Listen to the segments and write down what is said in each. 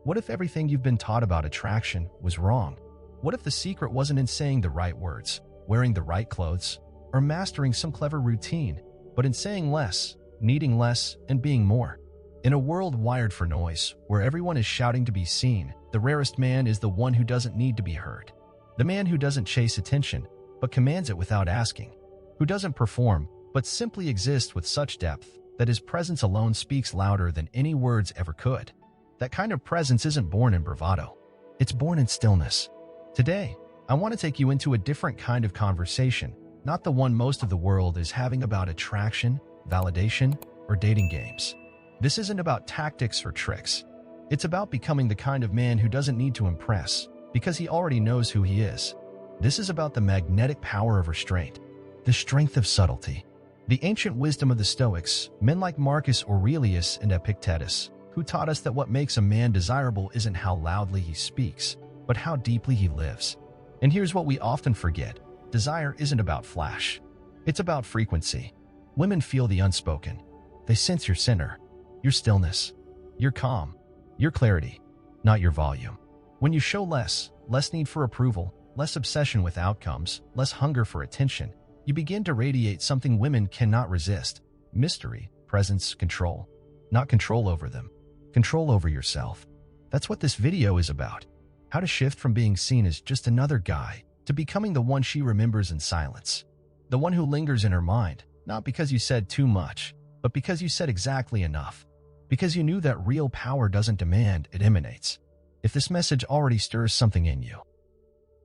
What if everything you've been taught about attraction was wrong? What if the secret wasn't in saying the right words, wearing the right clothes, or mastering some clever routine, but in saying less, needing less, and being more? In a world wired for noise, where everyone is shouting to be seen, the rarest man is the one who doesn't need to be heard. The man who doesn't chase attention, but commands it without asking. Who doesn't perform, but simply exists with such depth that his presence alone speaks louder than any words ever could. That kind of presence isn't born in bravado. It's born in stillness. Today, I want to take you into a different kind of conversation, not the one most of the world is having about attraction, validation, or dating games. This isn't about tactics or tricks. It's about becoming the kind of man who doesn't need to impress, because he already knows who he is. This is about the magnetic power of restraint, the strength of subtlety. The ancient wisdom of the Stoics, men like Marcus Aurelius and Epictetus, who taught us that what makes a man desirable isn't how loudly he speaks, but how deeply he lives. And here's what we often forget. Desire isn't about flash. It's about frequency. Women feel the unspoken. They sense your center, your stillness, your calm, your clarity, not your volume. When you show less need for approval, less obsession with outcomes, less hunger for attention, you begin to radiate something women cannot resist: mystery, presence, control. Not control over them, control over yourself. That's what this video is about. How to shift from being seen as just another guy to becoming the one she remembers in silence. The one who lingers in her mind, not because you said too much, but because you said exactly enough. Because you knew that real power doesn't demand, it emanates. If this message already stirs something in you,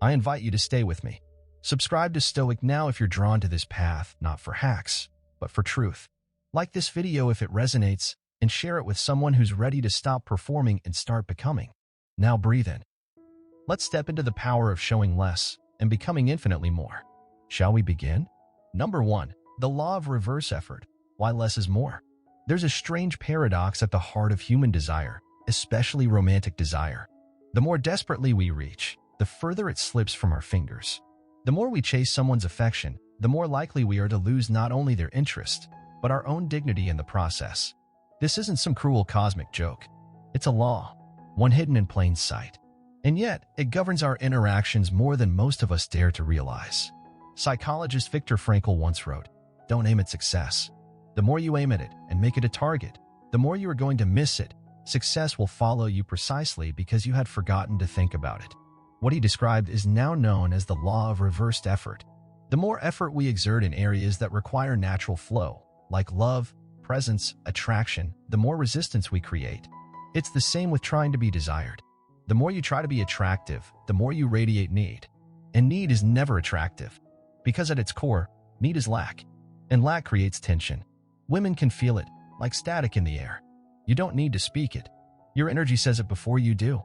I invite you to stay with me. Subscribe to Stoic now if you're drawn to this path, not for hacks, but for truth. Like this video if it resonates, and share it with someone who's ready to stop performing and start becoming. Now breathe in. Let's step into the power of showing less and becoming infinitely more. Shall we begin? Number 1. The law of reverse effort. Why less is more? There's a strange paradox at the heart of human desire, especially romantic desire. The more desperately we reach, the further it slips from our fingers. The more we chase someone's affection, the more likely we are to lose not only their interest, but our own dignity in the process. This isn't some cruel cosmic joke. It's a law, one hidden in plain sight. And yet, it governs our interactions more than most of us dare to realize. Psychologist Viktor Frankl once wrote, "Don't aim at success. The more you aim at it and make it a target, the more you are going to miss it. Success will follow you precisely because you had forgotten to think about it." What he described is now known as the law of reversed effort. The more effort we exert in areas that require natural flow, like love, presence, attraction, the more resistance we create. It's the same with trying to be desired. The more you try to be attractive, the more you radiate need. And need is never attractive, because at its core, need is lack. And lack creates tension. Women can feel it, like static in the air. You don't need to speak it. Your energy says it before you do.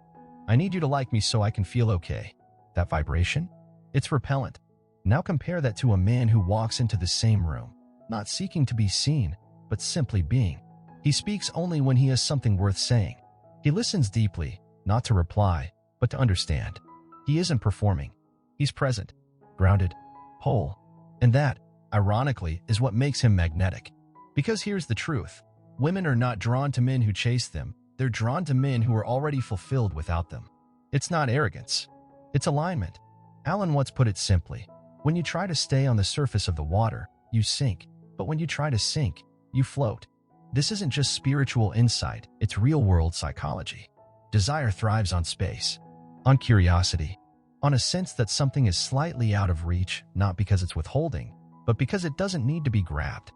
I need you to like me so I can feel okay. That vibration? It's repellent. Now compare that to a man who walks into the same room, not seeking to be seen, but simply being. He speaks only when he has something worth saying. He listens deeply, not to reply, but to understand. He isn't performing. He's present, grounded, whole. And that, ironically, is what makes him magnetic. Because here's the truth. Women are not drawn to men who chase them. They're drawn to men who are already fulfilled without them. It's not arrogance. It's alignment. Alan once put it simply. When you try to stay on the surface of the water, you sink. But when you try to sink, you float. This isn't just spiritual insight. It's real-world psychology. Desire thrives on space, on curiosity, on a sense that something is slightly out of reach, not because it's withholding, but because it doesn't need to be grabbed.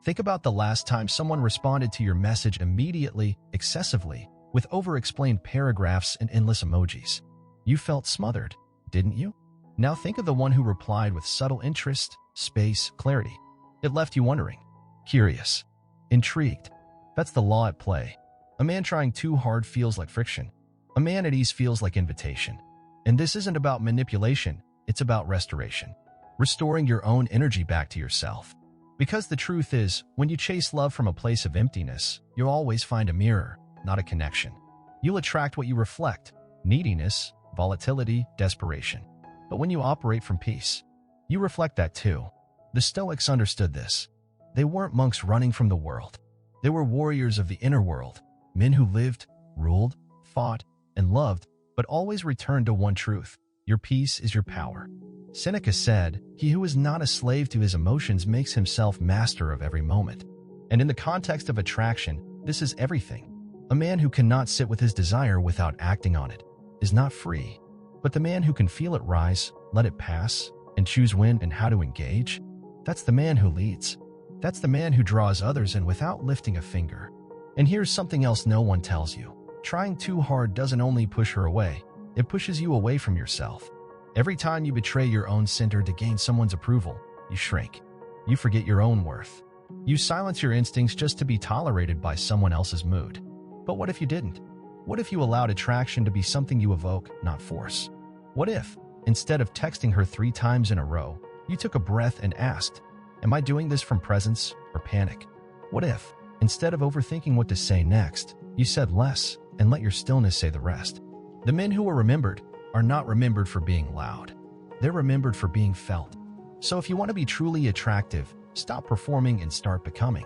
Think about the last time someone responded to your message immediately, excessively, with over-explained paragraphs and endless emojis. You felt smothered, didn't you? Now think of the one who replied with subtle interest, space, clarity. It left you wondering, curious, intrigued. That's the law at play. A man trying too hard feels like friction. A man at ease feels like invitation. And this isn't about manipulation, it's about restoration. Restoring your own energy back to yourself. Because the truth is, when you chase love from a place of emptiness, you'll always find a mirror, not a connection. You'll attract what you reflect: neediness, volatility, desperation. But when you operate from peace, you reflect that too. The Stoics understood this. They weren't monks running from the world. They were warriors of the inner world, men who lived, ruled, fought, and loved, but always return to one truth: your peace is your power. Seneca said, "He who is not a slave to his emotions makes himself master of every moment." And in the context of attraction, this is everything. A man who cannot sit with his desire without acting on it is not free. But the man who can feel it rise, let it pass, and choose when and how to engage, that's the man who leads. That's the man who draws others in without lifting a finger. And here's something else no one tells you. Trying too hard doesn't only push her away, it pushes you away from yourself. Every time you betray your own center to gain someone's approval, you shrink. You forget your own worth. You silence your instincts just to be tolerated by someone else's mood. But what if you didn't? What if you allowed attraction to be something you evoke, not force? What if, instead of texting her 3 times in a row, you took a breath and asked, "Am I doing this from presence or panic?" What if, instead of overthinking what to say next, you said less and let your stillness say the rest? The men who are remembered are not remembered for being loud. They're remembered for being felt. So if you want to be truly attractive, stop performing and start becoming.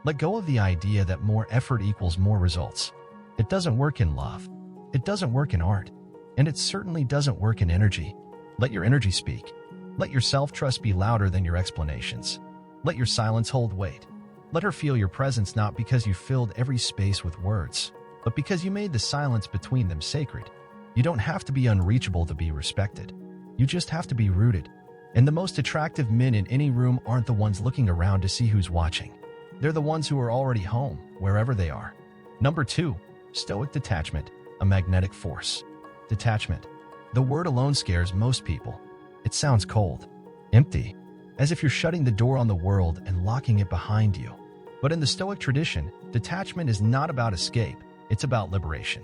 Let go of the idea that more effort equals more results. It doesn't work in love. It doesn't work in art. And it certainly doesn't work in energy. Let your energy speak. Let your self-trust be louder than your explanations. Let your silence hold weight. Let her feel your presence not because you filled every space with words, but because you made the silence between them sacred. You don't have to be unreachable to be respected. You just have to be rooted. And the most attractive men in any room aren't the ones looking around to see who's watching. They're the ones who are already home, wherever they are. Number 2, Stoic detachment, a magnetic force. Detachment. The word alone scares most people. It sounds cold, empty, as if you're shutting the door on the world and locking it behind you. But in the Stoic tradition, detachment is not about escape, it's about liberation.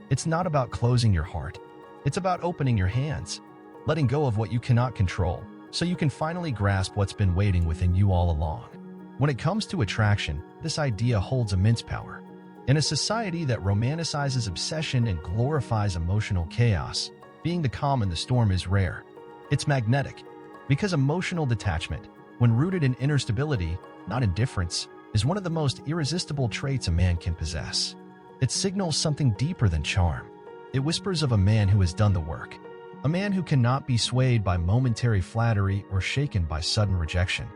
It's not about closing your heart. It's about opening your hands, letting go of what you cannot control, so you can finally grasp what's been waiting within you all along. When it comes to attraction, this idea holds immense power. In a society that romanticizes obsession and glorifies emotional chaos, being the calm in the storm is rare. It's magnetic, because emotional detachment, when rooted in inner stability, not indifference, is one of the most irresistible traits a man can possess. It signals something deeper than charm. It whispers of a man who has done the work, a man who cannot be swayed by momentary flattery or shaken by sudden rejection,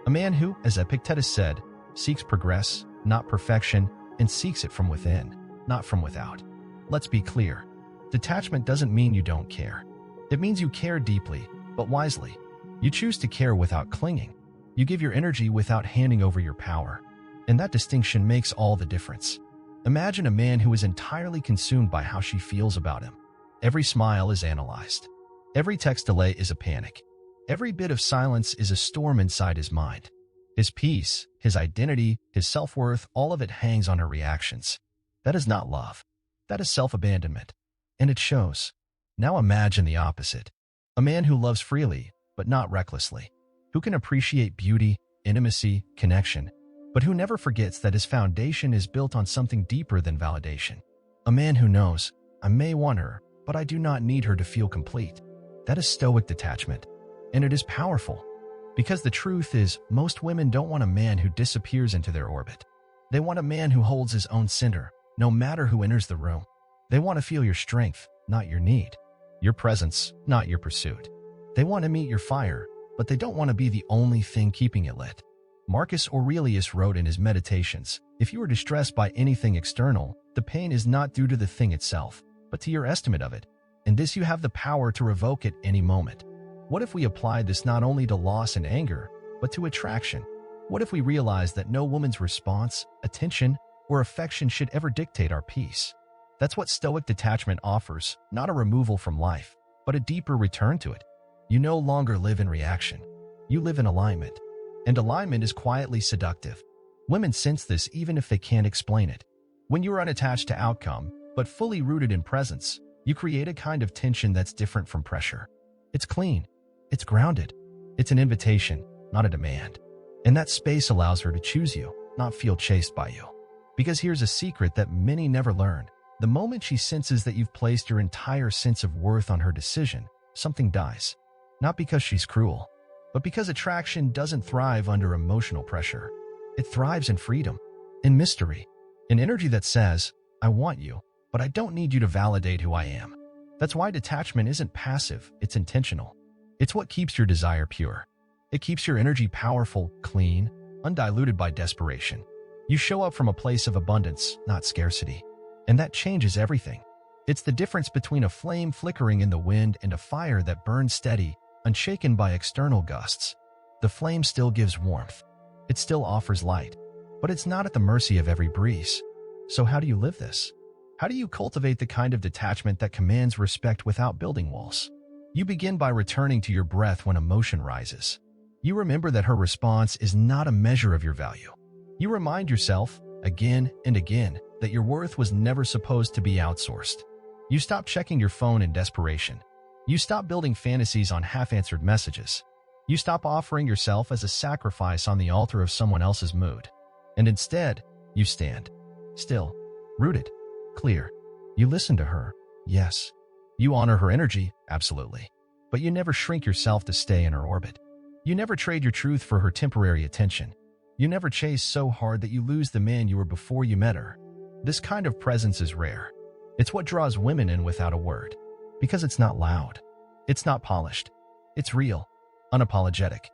a man who, as Epictetus said, seeks progress, not perfection, and seeks it from within, not from without. Let's be clear. Detachment doesn't mean you don't care. It means you care deeply, but wisely. You choose to care without clinging. You give your energy without handing over your power. And that distinction makes all the difference. Imagine a man who is entirely consumed by how she feels about him. Every smile is analyzed. Every text delay is a panic. Every bit of silence is a storm inside his mind. His peace, his identity, his self-worth, all of it hangs on her reactions. That is not love. That is self-abandonment. And it shows. Now imagine the opposite. A man who loves freely, but not recklessly. Who can appreciate beauty, intimacy, connection, but who never forgets that his foundation is built on something deeper than validation. A man who knows, I may want her, but I do not need her to feel complete. That is Stoic detachment. And it is powerful. Because the truth is, most women don't want a man who disappears into their orbit. They want a man who holds his own center, no matter who enters the room. They want to feel your strength, not your need. Your presence, not your pursuit. They want to meet your fire, but they don't want to be the only thing keeping it lit. Marcus Aurelius wrote in his Meditations, if you are distressed by anything external, the pain is not due to the thing itself, but to your estimate of it. And this you have the power to revoke at any moment. What if we applied this not only to loss and anger, but to attraction? What if we realized that no woman's response, attention, or affection should ever dictate our peace? That's what Stoic detachment offers, not a removal from life, but a deeper return to it. You no longer live in reaction. You live in alignment. And alignment is quietly seductive. Women sense this even if they can't explain it. When you are unattached to outcome, but fully rooted in presence, you create a kind of tension that's different from pressure. It's clean. It's grounded. It's an invitation, not a demand. And that space allows her to choose you, not feel chased by you. Because here's a secret that many never learn. The moment she senses that you've placed your entire sense of worth on her decision, something dies. Not because she's cruel, but because attraction doesn't thrive under emotional pressure. It thrives in freedom, in mystery, in energy that says, I want you, but but I don't need you to validate who I am. That's why detachment isn't passive, it's intentional. It's what keeps your desire pure. It keeps your energy powerful, clean, undiluted by desperation. You show up from a place of abundance, not scarcity. And that changes everything. It's the difference between a flame flickering in the wind and a fire that burns steady, unshaken by external gusts. The flame still gives warmth. It still offers light, but it's not at the mercy of every breeze. So how do you live this? How do you cultivate the kind of detachment that commands respect without building walls? You begin by returning to your breath when emotion rises. You remember that her response is not a measure of your value. You remind yourself, again and again, that your worth was never supposed to be outsourced. You stop checking your phone in desperation. You stop building fantasies on half-answered messages. You stop offering yourself as a sacrifice on the altar of someone else's mood. And instead, you stand. Still, rooted, clear. You listen to her, yes. You honor her energy, absolutely. But you never shrink yourself to stay in her orbit. You never trade your truth for her temporary attention. You never chase so hard that you lose the man you were before you met her. This kind of presence is rare. It's what draws women in without a word. Because it's not loud. It's not polished. It's real, unapologetic,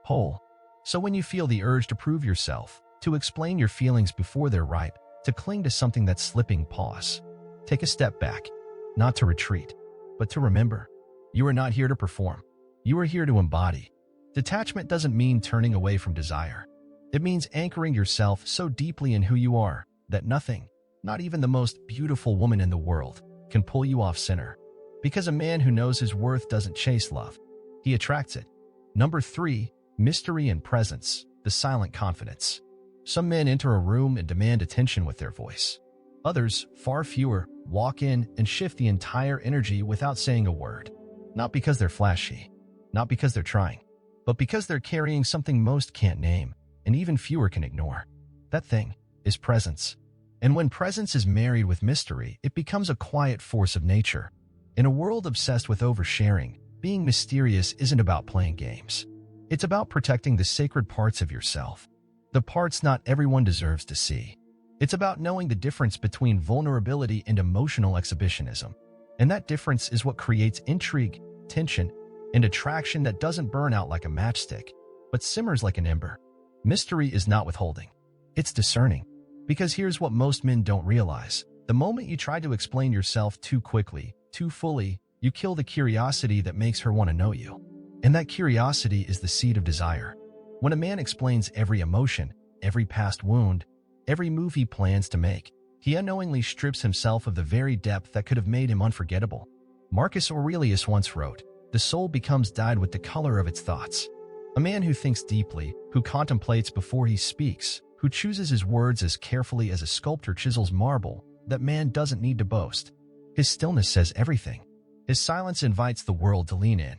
whole. So when you feel the urge to prove yourself, to explain your feelings before they're ripe, to cling to something that's slipping, pause. Take a step back, not to retreat, but to remember. You are not here to perform. You are here to embody. Detachment doesn't mean turning away from desire. It means anchoring yourself so deeply in who you are that nothing, not even the most beautiful woman in the world, can pull you off center. Because a man who knows his worth doesn't chase love. He attracts it. Number 3, mystery and presence, the silent confidence. Some men enter a room and demand attention with their voice. Others, far fewer, walk in and shift the entire energy without saying a word. Not because they're flashy, not because they're trying, but because they're carrying something most can't name, and even fewer can ignore. That thing is presence. And when presence is married with mystery, it becomes a quiet force of nature. In a world obsessed with oversharing, being mysterious isn't about playing games. It's about protecting the sacred parts of yourself. The parts not everyone deserves to see. It's about knowing the difference between vulnerability and emotional exhibitionism. And that difference is what creates intrigue, tension, and attraction that doesn't burn out like a matchstick, but simmers like an ember. Mystery is not withholding. It's discerning. Because here's what most men don't realize. The moment you try to explain yourself too quickly, too fully, you kill the curiosity that makes her want to know you. And that curiosity is the seed of desire. When a man explains every emotion, every past wound, every move he plans to make, he unknowingly strips himself of the very depth that could have made him unforgettable. Marcus Aurelius once wrote, "The soul becomes dyed with the color of its thoughts." A man who thinks deeply, who contemplates before he speaks, who chooses his words as carefully as a sculptor chisels marble, that man doesn't need to boast. His stillness says everything. His silence invites the world to lean in.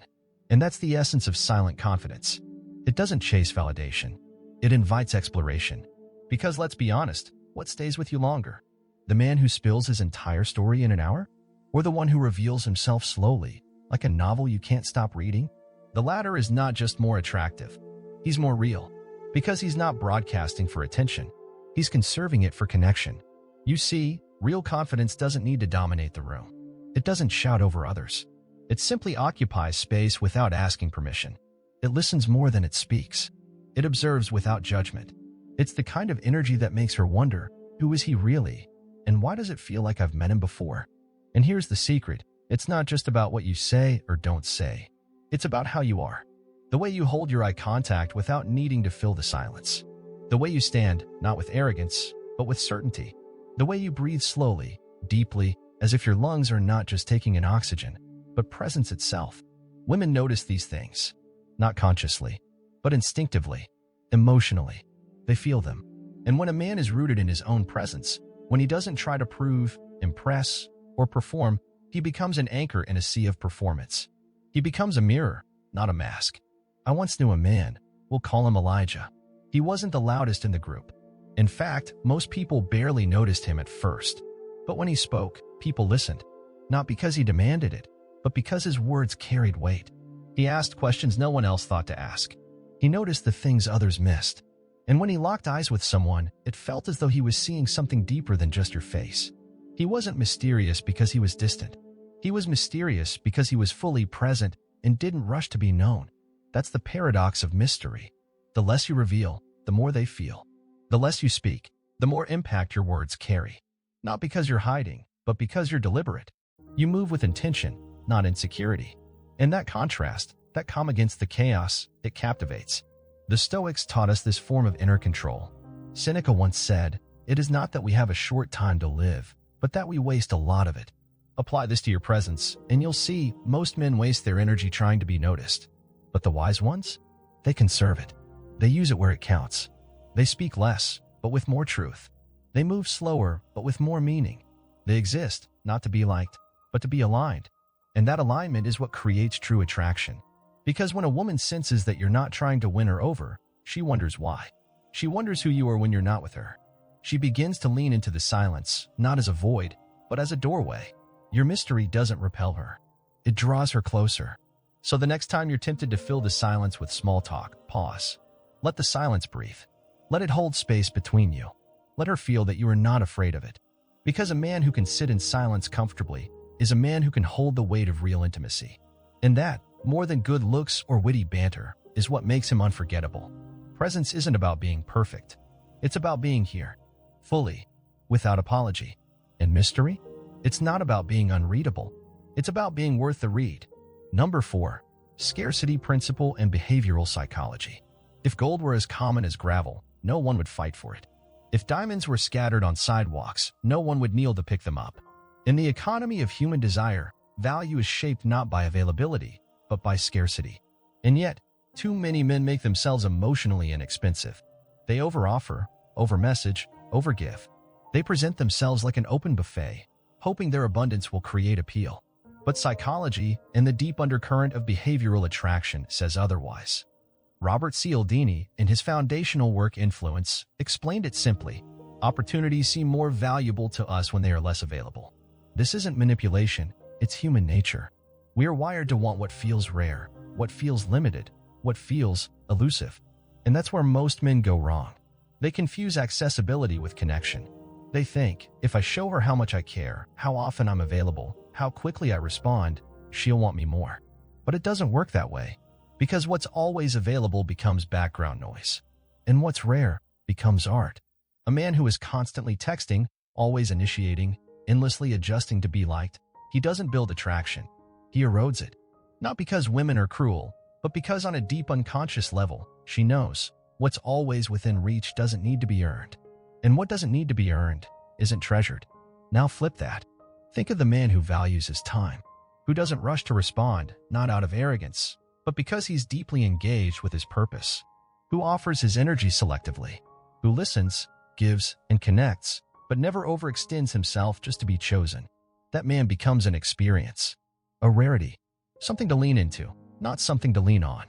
And that's the essence of silent confidence. It doesn't chase validation. It invites exploration. Because let's be honest, what stays with you longer? The man who spills his entire story in an hour? Or the one who reveals himself slowly, like a novel you can't stop reading? The latter is not just more attractive. He's more real. Because he's not broadcasting for attention. He's conserving it for connection. You see, real confidence doesn't need to dominate the room. It doesn't shout over others. It simply occupies space without asking permission. It listens more than it speaks. It observes without judgment. It's the kind of energy that makes her wonder, who is he really? And why does it feel like I've met him before? And here's the secret. It's not just about what you say or don't say. It's about how you are. The way you hold your eye contact without needing to fill the silence. The way you stand, not with arrogance, but with certainty. The way you breathe slowly, deeply, as if your lungs are not just taking in oxygen, but presence itself. Women notice these things, not consciously, but instinctively, emotionally. They feel them. And when a man is rooted in his own presence, when he doesn't try to prove, impress, or perform, he becomes an anchor in a sea of performance. He becomes a mirror, not a mask. I once knew a man, we'll call him Elijah. He wasn't the loudest in the group. In fact, most people barely noticed him at first. But when he spoke, people listened. Not because he demanded it, but because his words carried weight. He asked questions no one else thought to ask. He noticed the things others missed. And when he locked eyes with someone, it felt as though he was seeing something deeper than just your face. He wasn't mysterious because he was distant. He was mysterious because he was fully present and didn't rush to be known. That's the paradox of mystery. The less you reveal, the more they feel. The less you speak, the more impact your words carry. Not because you're hiding, but because you're deliberate. You move with intention, not insecurity. And that contrast, that calm against the chaos, it captivates. The Stoics taught us this form of inner control. Seneca once said, "It is not that we have a short time to live, but that we waste a lot of it." Apply this to your presence, and you'll see most men waste their energy trying to be noticed. But the wise ones? They conserve it. They use it where it counts. They speak less, but with more truth. They move slower, but with more meaning. They exist, not to be liked, but to be aligned. And that alignment is what creates true attraction. Because when a woman senses that you're not trying to win her over, she wonders why. She wonders who you are when you're not with her. She begins to lean into the silence, not as a void, but as a doorway. Your mystery doesn't repel her. It draws her closer. So the next time you're tempted to fill the silence with small talk, pause. Let the silence breathe. Let it hold space between you. Let her feel that you are not afraid of it. Because a man who can sit in silence comfortably is a man who can hold the weight of real intimacy. And that, more than good looks or witty banter, is what makes him unforgettable. Presence isn't about being perfect. It's about being here, fully, without apology. And mystery? It's not about being unreadable. It's about being worth the read. Number 4, scarcity principle and behavioral psychology. If gold were as common as gravel, no one would fight for it. If diamonds were scattered on sidewalks, no one would kneel to pick them up. In the economy of human desire, value is shaped not by availability, but by scarcity. And yet, too many men make themselves emotionally inexpensive. They overoffer, overmessage, overgive. They present themselves like an open buffet, hoping their abundance will create appeal. But psychology and the deep undercurrent of behavioral attraction says otherwise. Robert Cialdini, in his foundational work Influence, explained it simply. Opportunities seem more valuable to us when they are less available. This isn't manipulation, it's human nature. We are wired to want what feels rare, what feels limited, what feels elusive. And that's where most men go wrong. They confuse accessibility with connection. They think, if I show her how much I care, how often I'm available, how quickly I respond, she'll want me more. But it doesn't work that way. Because what's always available becomes background noise. And what's rare becomes art. A man who is constantly texting, always initiating, endlessly adjusting to be liked, he doesn't build attraction. He erodes it. Not because women are cruel, but because on a deep unconscious level, she knows what's always within reach doesn't need to be earned. And what doesn't need to be earned isn't treasured. Now flip that. Think of the man who values his time, who doesn't rush to respond, not out of arrogance, but because he's deeply engaged with his purpose, who offers his energy selectively, who listens, gives, and connects, but never overextends himself just to be chosen. That man becomes an experience, a rarity, something to lean into, not something to lean on.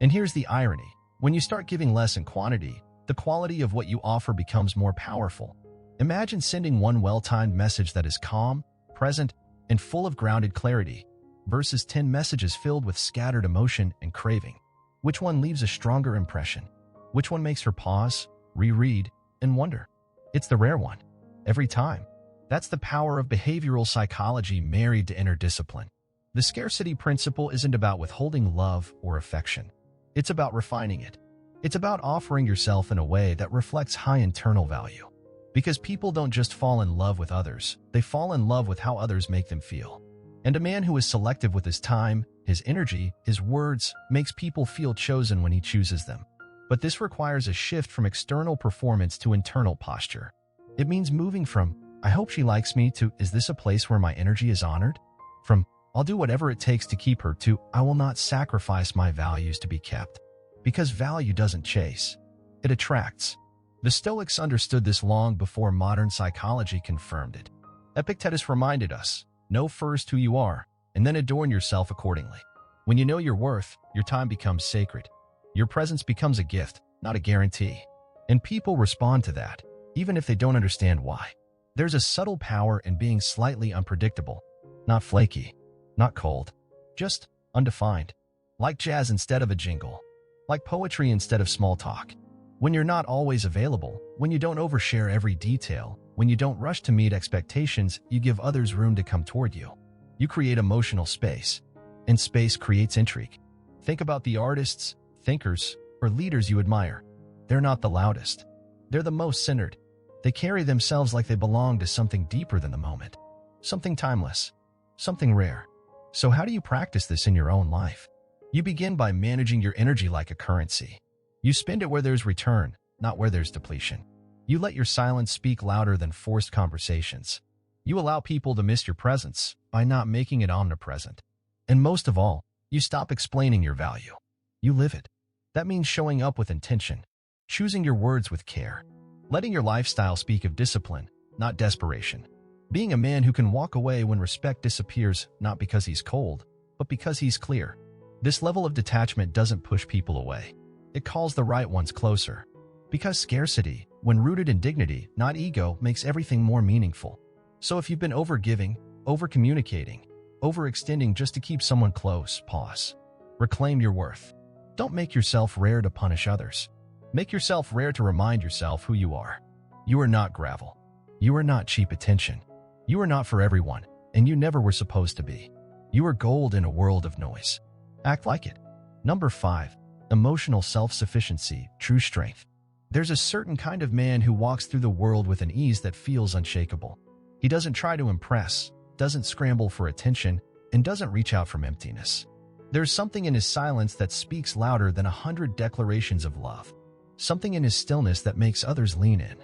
And here's the irony. When you start giving less in quantity, the quality of what you offer becomes more powerful. Imagine sending one well-timed message that is calm, present, and full of grounded clarity, versus 10 messages filled with scattered emotion and craving. Which one leaves a stronger impression? Which one makes her pause, reread, and wonder? It's the rare one. Every time. That's the power of behavioral psychology married to inner discipline. The scarcity principle isn't about withholding love or affection. It's about refining it. It's about offering yourself in a way that reflects high internal value. Because people don't just fall in love with others, they fall in love with how others make them feel. And a man who is selective with his time, his energy, his words, makes people feel chosen when he chooses them. But this requires a shift from external performance to internal posture. It means moving from, I hope she likes me, to, is this a place where my energy is honored? From, I'll do whatever it takes to keep her, to, I will not sacrifice my values to be kept. Because value doesn't chase. It attracts. The Stoics understood this long before modern psychology confirmed it. Epictetus reminded us, know first who you are, and then adorn yourself accordingly. When you know your worth, your time becomes sacred. Your presence becomes a gift, not a guarantee. And people respond to that, even if they don't understand why. There's a subtle power in being slightly unpredictable. Not flaky, not cold, just undefined. Like jazz instead of a jingle. Like poetry instead of small talk. When you're not always available, when you don't overshare every detail, when you don't rush to meet expectations, you give others room to come toward you. You create emotional space, and space creates intrigue. Think about the artists, thinkers, or leaders you admire. They're not the loudest. They're the most centered. They carry themselves like they belong to something deeper than the moment, something timeless, something rare. So how do you practice this in your own life? You begin by managing your energy like a currency. You spend it where there's return, not where there's depletion. You let your silence speak louder than forced conversations. You allow people to miss your presence by not making it omnipresent. And most of all, you stop explaining your value. You live it. That means showing up with intention, choosing your words with care, letting your lifestyle speak of discipline, not desperation. Being a man who can walk away when respect disappears, not because he's cold, but because he's clear. This level of detachment doesn't push people away. It calls the right ones closer. Because scarcity, when rooted in dignity, not ego, makes everything more meaningful. So if you've been overgiving, over-communicating, overextending just to keep someone close, pause. Reclaim your worth. Don't make yourself rare to punish others. Make yourself rare to remind yourself who you are. You are not gravel. You are not cheap attention. You are not for everyone, and you never were supposed to be. You are gold in a world of noise. Act like it. Number 5. Emotional self-sufficiency, true strength. There's a certain kind of man who walks through the world with an ease that feels unshakable. He doesn't try to impress, doesn't scramble for attention, and doesn't reach out from emptiness. There's something in his silence that speaks louder than 100 declarations of love. Something in his stillness that makes others lean in.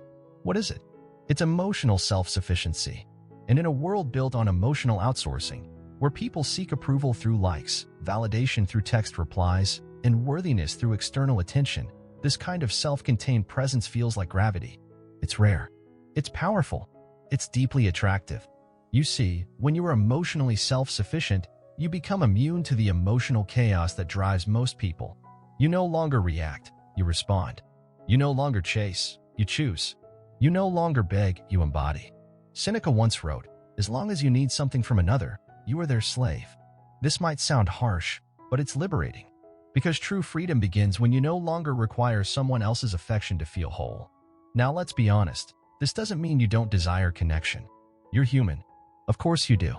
What is it? It's emotional self-sufficiency. And in a world built on emotional outsourcing, where people seek approval through likes, validation through text replies, and worthiness through external attention, this kind of self-contained presence feels like gravity. It's rare. It's powerful. It's deeply attractive. You see, when you are emotionally self-sufficient, you become immune to the emotional chaos that drives most people. You no longer react, you respond. You no longer chase, you choose. You no longer beg, you embody. Seneca once wrote, "As long as you need something from another, you are their slave." This might sound harsh, but it's liberating. Because true freedom begins when you no longer require someone else's affection to feel whole. Now let's be honest, this doesn't mean you don't desire connection. You're human. Of course you do.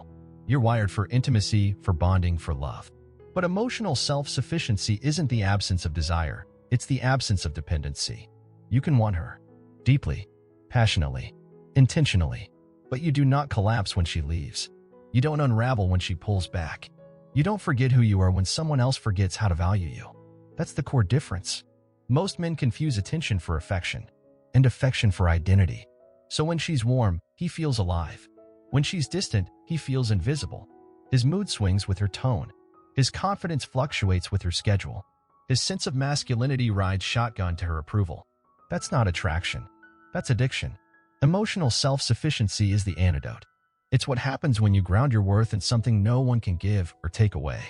You're wired for intimacy, for bonding, for love. But emotional self-sufficiency isn't the absence of desire, it's the absence of dependency. You can want her. Deeply, passionately, intentionally. But you do not collapse when she leaves. You don't unravel when she pulls back. You don't forget who you are when someone else forgets how to value you. That's the core difference. Most men confuse attention for affection, and affection for identity. So when she's warm, he feels alive. When she's distant, he feels invisible. His mood swings with her tone. His confidence fluctuates with her schedule. His sense of masculinity rides shotgun to her approval. That's not attraction. That's addiction. Emotional self-sufficiency is the antidote. It's what happens when you ground your worth in something no one can give or take away.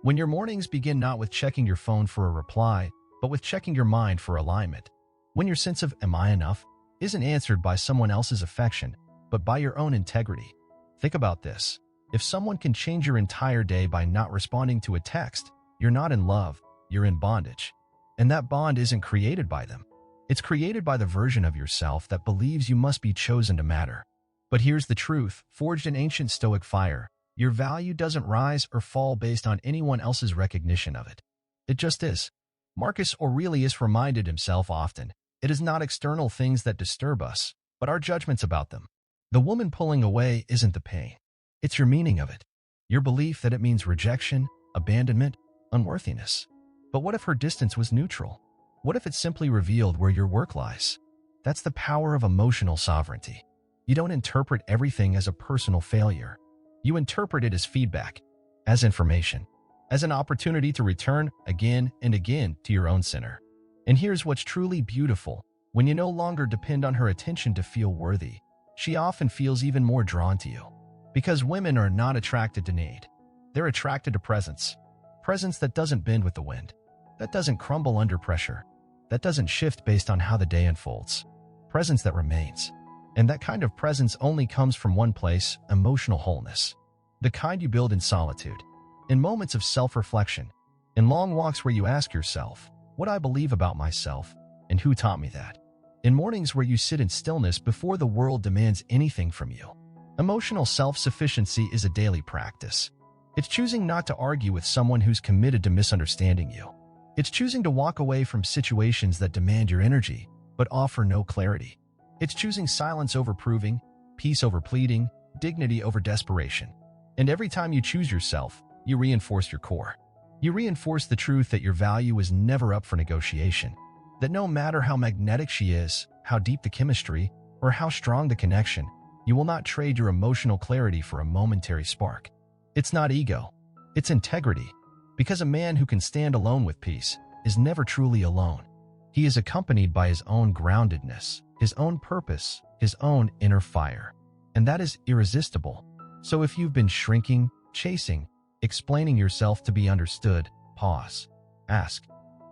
When your mornings begin not with checking your phone for a reply, but with checking your mind for alignment. When your sense of "am I enough?" isn't answered by someone else's affection, but by your own integrity. Think about this. If someone can change your entire day by not responding to a text, you're not in love, you're in bondage. And that bond isn't created by them. It's created by the version of yourself that believes you must be chosen to matter. But here's the truth, forged in ancient Stoic fire. Your value doesn't rise or fall based on anyone else's recognition of it. It just is. Marcus Aurelius reminded himself often, it is not external things that disturb us, but our judgments about them. The woman pulling away isn't the pain. It's your meaning of it. Your belief that it means rejection, abandonment, unworthiness. But what if her distance was neutral? What if it simply revealed where your work lies? That's the power of emotional sovereignty. You don't interpret everything as a personal failure. You interpret it as feedback, as information, as an opportunity to return again and again to your own center. And here's what's truly beautiful. When you no longer depend on her attention to feel worthy, she often feels even more drawn to you. Because women are not attracted to need. They're attracted to presence. Presence that doesn't bend with the wind. That doesn't crumble under pressure. That doesn't shift based on how the day unfolds. Presence that remains. And that kind of presence only comes from one place, emotional wholeness. The kind you build in solitude, in moments of self-reflection, in long walks where you ask yourself, what I believe about myself, And who taught me that? In mornings where you sit in stillness before the world demands anything from you. Emotional self-sufficiency is a daily practice. It's choosing not to argue with someone who's committed to misunderstanding you. It's choosing to walk away from situations that demand your energy, but offer no clarity. It's choosing silence over proving, peace over pleading, dignity over desperation. And every time you choose yourself, you reinforce your core. You reinforce the truth that your value is never up for negotiation. That no matter how magnetic she is, how deep the chemistry, or how strong the connection, you will not trade your emotional clarity for a momentary spark. It's not ego, it's integrity. Because a man who can stand alone with peace is never truly alone. He is accompanied by his own groundedness, his own purpose, his own inner fire. And that is irresistible. So if you've been shrinking, chasing, explaining yourself to be understood, pause. Ask,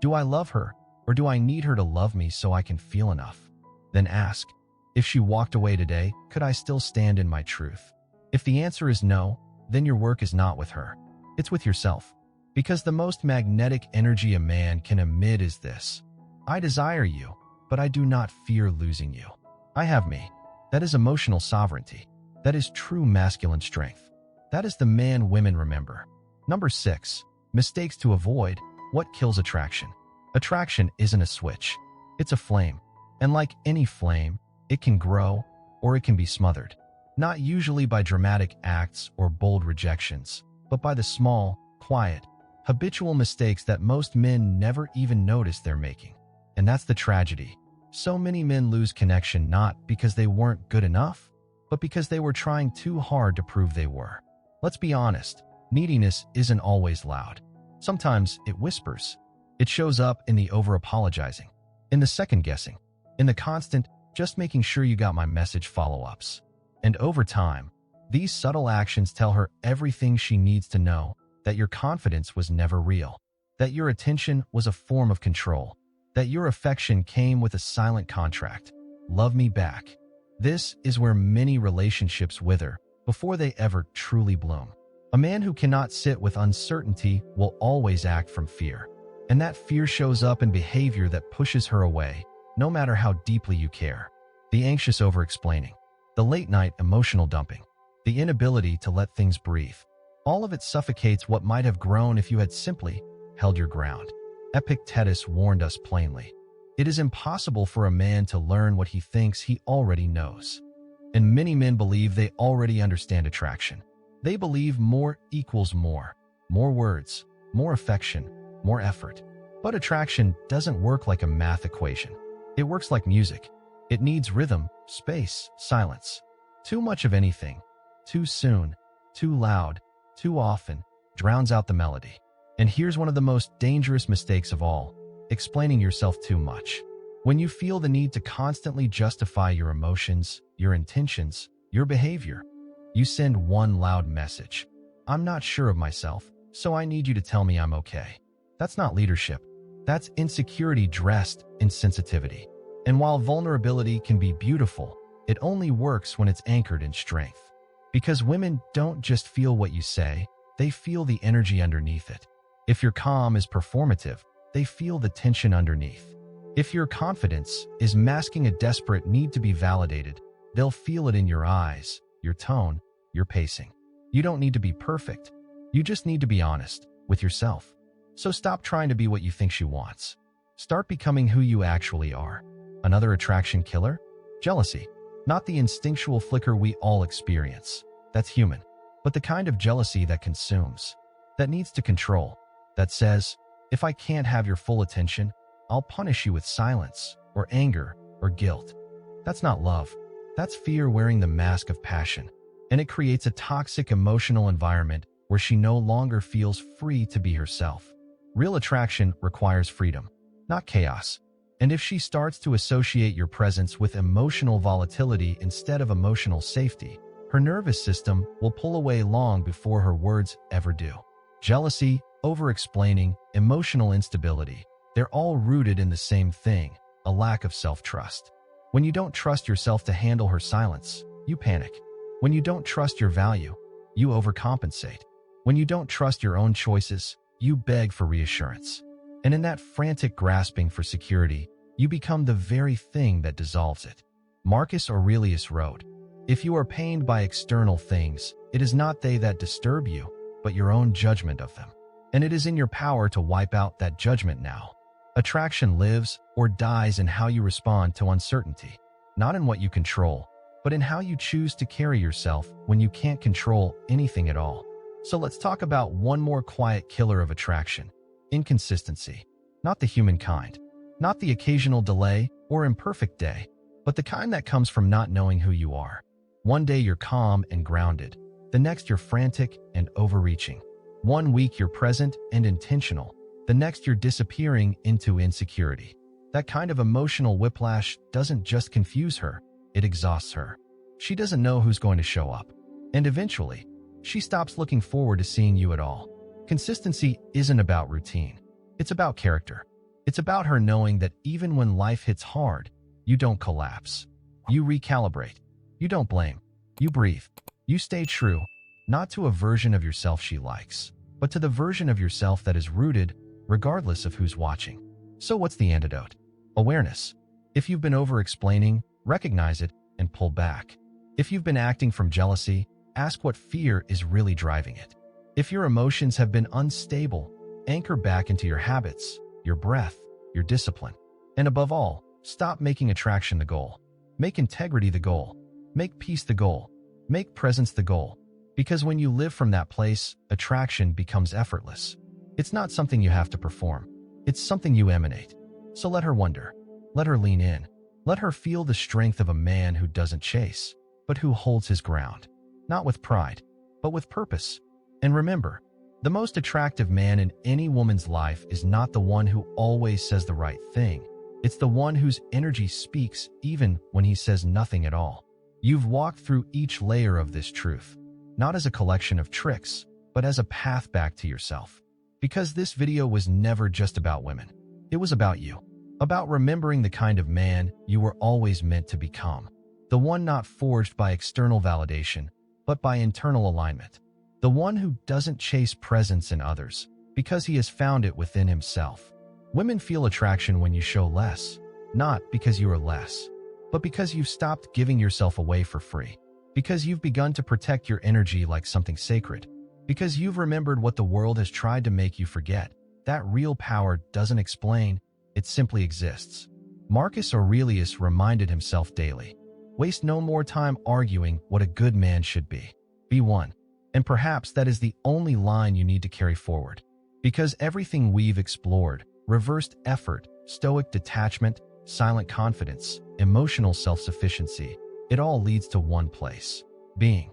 do I love her, or do I need her to love me so I can feel enough? Then ask, if she walked away today, could I still stand in my truth? If the answer is no, then your work is not with her. It's with yourself. Because the most magnetic energy a man can emit is this: I desire you, but I do not fear losing you. I have me. That is emotional sovereignty. That is true masculine strength. That is the man women remember. Number 6, mistakes to avoid. What kills attraction? Attraction isn't a switch. It's a flame. And like any flame, it can grow or it can be smothered. Not usually by dramatic acts or bold rejections, but by the small, quiet, habitual mistakes that most men never even notice they're making. And that's the tragedy. So many men lose connection not because they weren't good enough, but because they were trying too hard to prove they were. Let's be honest, neediness isn't always loud. Sometimes it whispers. It shows up in the over-apologizing, in the second-guessing, in the constant, just making sure you got my message follow-ups. And over time, these subtle actions tell her everything she needs to know: that your confidence was never real, that your attention was a form of control, that your affection came with a silent contract. Love me back. This is where many relationships wither before they ever truly bloom. A man who cannot sit with uncertainty will always act from fear. And that fear shows up in behavior that pushes her away, no matter how deeply you care. The anxious over-explaining, the late-night emotional dumping, the inability to let things breathe. All of it suffocates what might have grown if you had simply held your ground. Epictetus warned us plainly. It is impossible for a man to learn what he thinks he already knows. And many men believe they already understand attraction. They believe more equals more words, more affection, more effort. But attraction doesn't work like a math equation. It works like music. It needs rhythm, space, silence. Too much of anything, too soon, too loud, too often, drowns out the melody. And here's one of the most dangerous mistakes of all: explaining yourself too much. When you feel the need to constantly justify your emotions, your intentions, your behavior, you send one loud message: I'm not sure of myself, so I need you to tell me I'm okay. That's not leadership. That's insecurity dressed in sensitivity. And while vulnerability can be beautiful, it only works when it's anchored in strength. Because women don't just feel what you say, they feel the energy underneath it. If your calm is performative, they feel the tension underneath. If your confidence is masking a desperate need to be validated, they'll feel it in your eyes, your tone, your pacing. You don't need to be perfect. You just need to be honest with yourself. So stop trying to be what you think she wants. Start becoming who you actually are. Another attraction killer? Jealousy. Not the instinctual flicker we all experience. That's human. But the kind of jealousy that consumes, that needs to control, that says, if I can't have your full attention, I'll punish you with silence, or anger, or guilt. That's not love. That's fear wearing the mask of passion. And it creates a toxic emotional environment where she no longer feels free to be herself. Real attraction requires freedom, not chaos. And if she starts to associate your presence with emotional volatility instead of emotional safety, her nervous system will pull away long before her words ever do. Jealousy, over-explaining, emotional instability, they're all rooted in the same thing: a lack of self-trust. When you don't trust yourself to handle her silence, you panic. When you don't trust your value, you overcompensate. When you don't trust your own choices, you beg for reassurance. And in that frantic grasping for security, you become the very thing that dissolves it. Marcus Aurelius wrote, "If you are pained by external things, it is not they that disturb you, but your own judgment of them. And it is in your power to wipe out that judgment now." Attraction lives or dies in how you respond to uncertainty, not in what you control, but in how you choose to carry yourself when you can't control anything at all. So let's talk about one more quiet killer of attraction: inconsistency. Not the human kind, not the occasional delay or imperfect day, but the kind that comes from not knowing who you are. One day you're calm and grounded, the next you're frantic and overreaching. One week you're present and intentional, the next you're disappearing into insecurity. That kind of emotional whiplash doesn't just confuse her, it exhausts her. She doesn't know who's going to show up. And eventually, she stops looking forward to seeing you at all. Consistency isn't about routine. It's about character. It's about her knowing that even when life hits hard, you don't collapse. You recalibrate. You don't blame. You breathe. You stay true, not to a version of yourself she likes, but to the version of yourself that is rooted, regardless of who's watching. So what's the antidote? Awareness. If you've been over-explaining, recognize it and pull back. If you've been acting from jealousy, ask what fear is really driving it. If your emotions have been unstable, anchor back into your habits, your breath, your discipline. And above all, stop making attraction the goal. Make integrity the goal. Make peace the goal. Make presence the goal. Because when you live from that place, attraction becomes effortless. It's not something you have to perform. It's something you emanate. So let her wonder. Let her lean in. Let her feel the strength of a man who doesn't chase, but who holds his ground. Not with pride, but with purpose. And remember, the most attractive man in any woman's life is not the one who always says the right thing. It's the one whose energy speaks even when he says nothing at all. You've walked through each layer of this truth, not as a collection of tricks, but as a path back to yourself. Because this video was never just about women. It was about you. About remembering the kind of man you were always meant to become. The one not forged by external validation, but by internal alignment. The one who doesn't chase presence in others, because he has found it within himself. Women feel attraction when you show less, not because you are less, but because you've stopped giving yourself away for free. Because you've begun to protect your energy like something sacred. Because you've remembered what the world has tried to make you forget. That real power doesn't explain, it simply exists. Marcus Aurelius reminded himself daily. Waste no more time arguing what a good man should be. Be one. And perhaps that is the only line you need to carry forward. Because everything we've explored, reversed effort, stoic detachment, silent confidence, emotional self-sufficiency, it all leads to one place. Being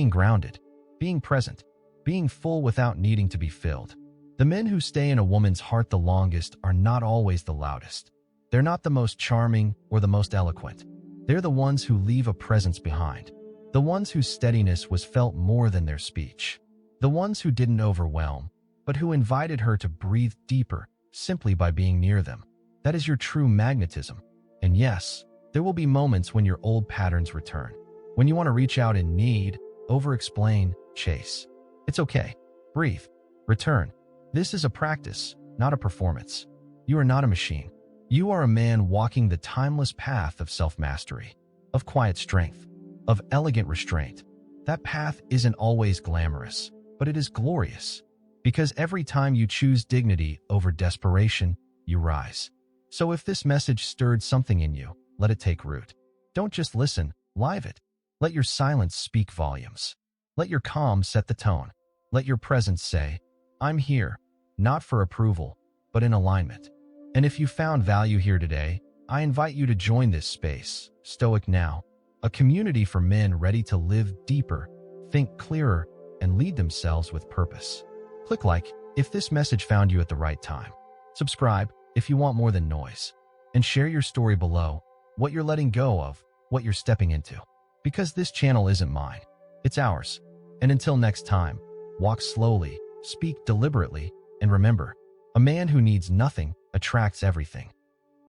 grounded, being present, being full without needing to be filled. The men who stay in a woman's heart the longest are not always the loudest. They're not the most charming or the most eloquent. They're the ones who leave a presence behind. The ones whose steadiness was felt more than their speech. The ones who didn't overwhelm, but who invited her to breathe deeper simply by being near them. That is your true magnetism. And yes, there will be moments when your old patterns return. When you want to reach out in need, over-explain, chase. It's okay. Breathe. Return. This is a practice, not a performance. You are not a machine. You are a man walking the timeless path of self-mastery, of quiet strength, of elegant restraint. That path isn't always glamorous, but it is glorious. Because every time you choose dignity over desperation, you rise. So if this message stirred something in you, let it take root. Don't just listen, live it. Let your silence speak volumes. Let your calm set the tone. Let your presence say, I'm here, not for approval, but in alignment. And if you found value here today, I invite you to join this space, Stoic Now, a community for men ready to live deeper, think clearer, and lead themselves with purpose. Click like if this message found you at the right time. Subscribe if you want more than noise. And share your story below, what you're letting go of, what you're stepping into. Because this channel isn't mine, it's ours. And until next time, walk slowly, speak deliberately, and remember, a man who needs nothing attracts everything.